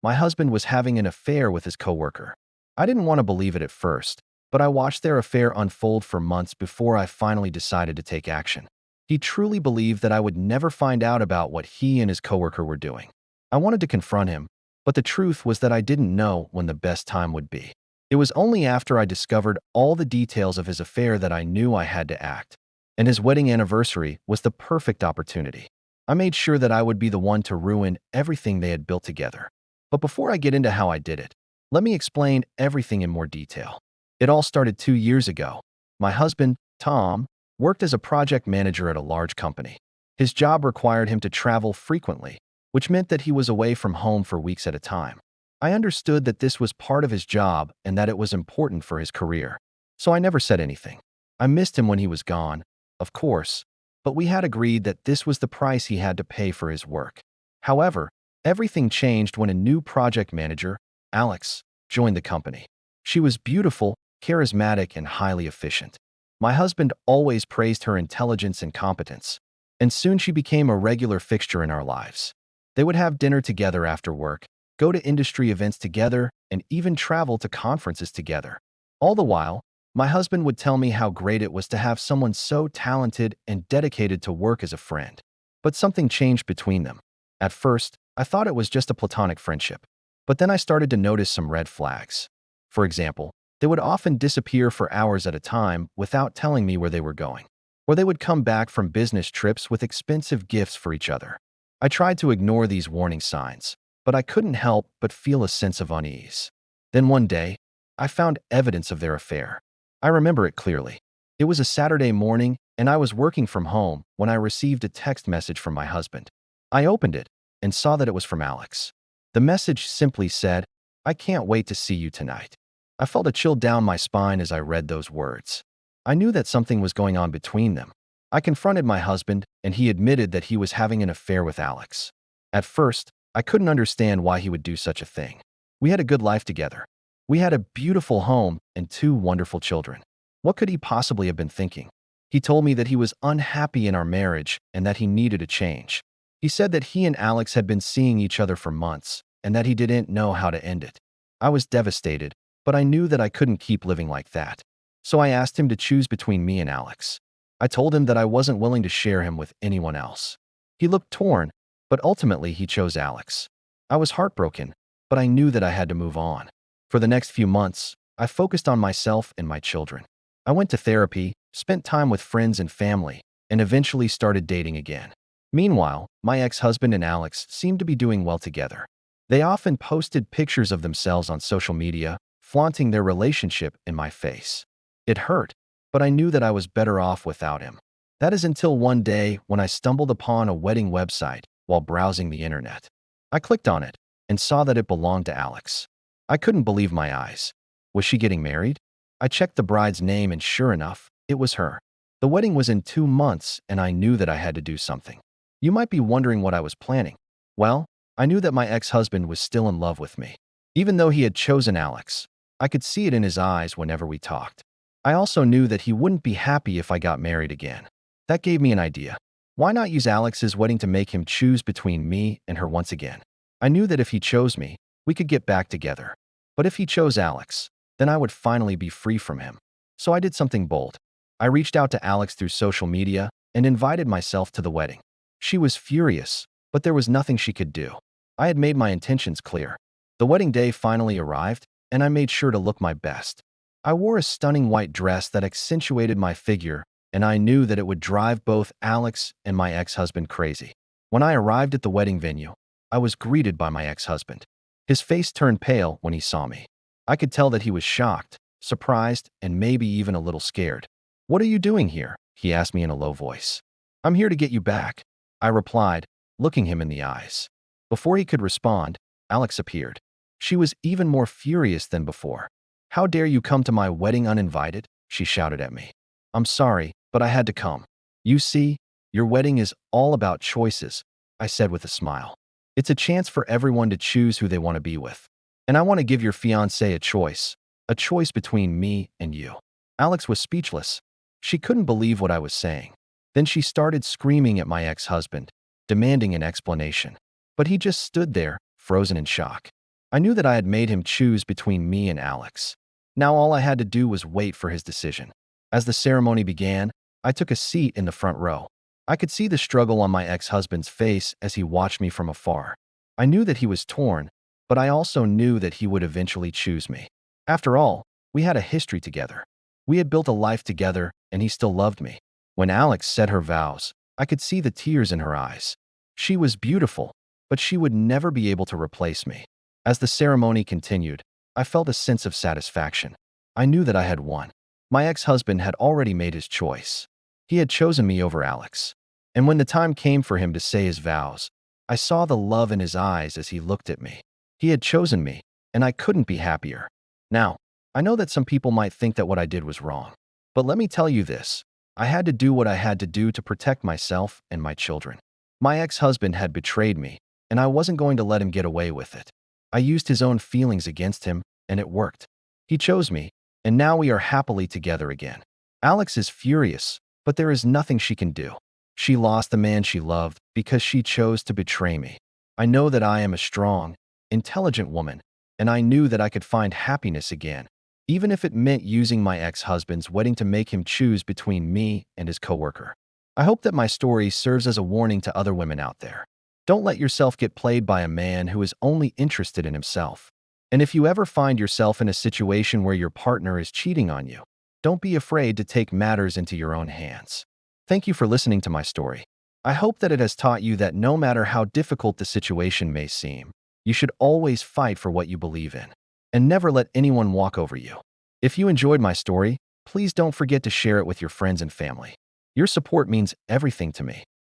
my husband was having an affair with his coworker. I didn't want to believe it at first, but I watched their affair unfold for months before I finally decided to take action. He truly believed that I would never find out about what he and his coworker were doing. I wanted to confront him, but the truth was that I didn't know when the best time would be. It was only after I discovered all the details of his affair that I knew I had to act. And his wedding anniversary was the perfect opportunity. I made sure that I would be the one to ruin everything they had built together. But before I get into how I did it, let me explain everything in more detail. It all started 2 years ago. My husband, Tom, worked as a project manager at a large company. His job required him to travel frequently, which meant that he was away from home for weeks at a time. I understood that this was part of his job and that it was important for his career, so I never said anything. I missed him when he was gone, of course, but we had agreed that this was the price he had to pay for his work. However, everything changed when a new project manager, Alex, joined the company. She was beautiful, charismatic, and highly efficient. My husband always praised her intelligence and competence, and soon she became a regular fixture in our lives. They would have dinner together after work, go to industry events together, and even travel to conferences together. All the while, my husband would tell me how great it was to have someone so talented and dedicated to work as a friend. But something changed between them. At first, I thought it was just a platonic friendship, but then I started to notice some red flags. For example, they would often disappear for hours at a time without telling me where they were going, or they would come back from business trips with expensive gifts for each other. I tried to ignore these warning signs, but I couldn't help but feel a sense of unease. Then one day, I found evidence of their affair. I remember it clearly. It was a Saturday morning, and I was working from home when I received a text message from my husband. I opened it and saw that it was from Alex. The message simply said, "I can't wait to see you tonight." I felt a chill down my spine as I read those words. I knew that something was going on between them. I confronted my husband, and he admitted that he was having an affair with Alex. At first, I couldn't understand why he would do such a thing. We had a good life together. We had a beautiful home and 2 wonderful children. What could he possibly have been thinking? He told me that he was unhappy in our marriage and that he needed a change. He said that he and Alex had been seeing each other for months and that he didn't know how to end it. I was devastated, but I knew that I couldn't keep living like that. So I asked him to choose between me and Alex. I told him that I wasn't willing to share him with anyone else. He looked torn, but ultimately he chose Alex. I was heartbroken, but I knew that I had to move on. For the next few months, I focused on myself and my children. I went to therapy, spent time with friends and family, and eventually started dating again. Meanwhile, my ex-husband and Alex seemed to be doing well together. They often posted pictures of themselves on social media, flaunting their relationship in my face. It hurt, but I knew that I was better off without him. That is until one day when I stumbled upon a wedding website while browsing the internet. I clicked on it and saw that it belonged to Alex. I couldn't believe my eyes. Was she getting married? I checked the bride's name and sure enough, it was her. The wedding was in 2 months and I knew that I had to do something. You might be wondering what I was planning. Well, I knew that my ex-husband was still in love with me. Even though he had chosen Alex, I could see it in his eyes whenever we talked. I also knew that he wouldn't be happy if I got married again. That gave me an idea. Why not use Alex's wedding to make him choose between me and her once again? I knew that if he chose me, we could get back together. But if he chose Alex, then I would finally be free from him. So I did something bold. I reached out to Alex through social media and invited myself to the wedding. She was furious, but there was nothing she could do. I had made my intentions clear. The wedding day finally arrived, and I made sure to look my best. I wore a stunning white dress that accentuated my figure, and I knew that it would drive both Alex and my ex-husband crazy. When I arrived at the wedding venue, I was greeted by my ex-husband. His face turned pale when he saw me. I could tell that he was shocked, surprised, and maybe even a little scared. "What are you doing here?" he asked me in a low voice. "I'm here to get you back," I replied, looking him in the eyes. Before he could respond, Alex appeared. She was even more furious than before. "How dare you come to my wedding uninvited?" she shouted at me. "I'm sorry, but I had to come. You see, your wedding is all about choices," I said with a smile. "It's a chance for everyone to choose who they want to be with. And I want to give your fiancé a choice between me and you." Alex was speechless. She couldn't believe what I was saying. Then she started screaming at my ex-husband, demanding an explanation. But he just stood there, frozen in shock. I knew that I had made him choose between me and Alex. Now all I had to do was wait for his decision. As the ceremony began, I took a seat in the front row. I could see the struggle on my ex-husband's face as he watched me from afar. I knew that he was torn, but I also knew that he would eventually choose me. After all, we had a history together. We had built a life together, and he still loved me. When Alex said her vows, I could see the tears in her eyes. She was beautiful, but she would never be able to replace me. As the ceremony continued, I felt a sense of satisfaction. I knew that I had won. My ex-husband had already made his choice. He had chosen me over Alex. And when the time came for him to say his vows, I saw the love in his eyes as he looked at me. He had chosen me, and I couldn't be happier. Now, I know that some people might think that what I did was wrong. But let me tell you this. I had to do what I had to do to protect myself and my children. My ex-husband had betrayed me, and I wasn't going to let him get away with it. I used his own feelings against him, and it worked. He chose me, and now we are happily together again. Alex is furious, but there is nothing she can do. She lost the man she loved because she chose to betray me. I know that I am a strong, intelligent woman, and I knew that I could find happiness again, even if it meant using my ex-husband's wedding to make him choose between me and his coworker. I hope that my story serves as a warning to other women out there. Don't let yourself get played by a man who is only interested in himself. And if you ever find yourself in a situation where your partner is cheating on you, don't be afraid to take matters into your own hands. Thank you for listening to my story. I hope that it has taught you that no matter how difficult the situation may seem, you should always fight for what you believe in, and never let anyone walk over you. If you enjoyed my story, please don't forget to share it with your friends and family. Your support means everything to me.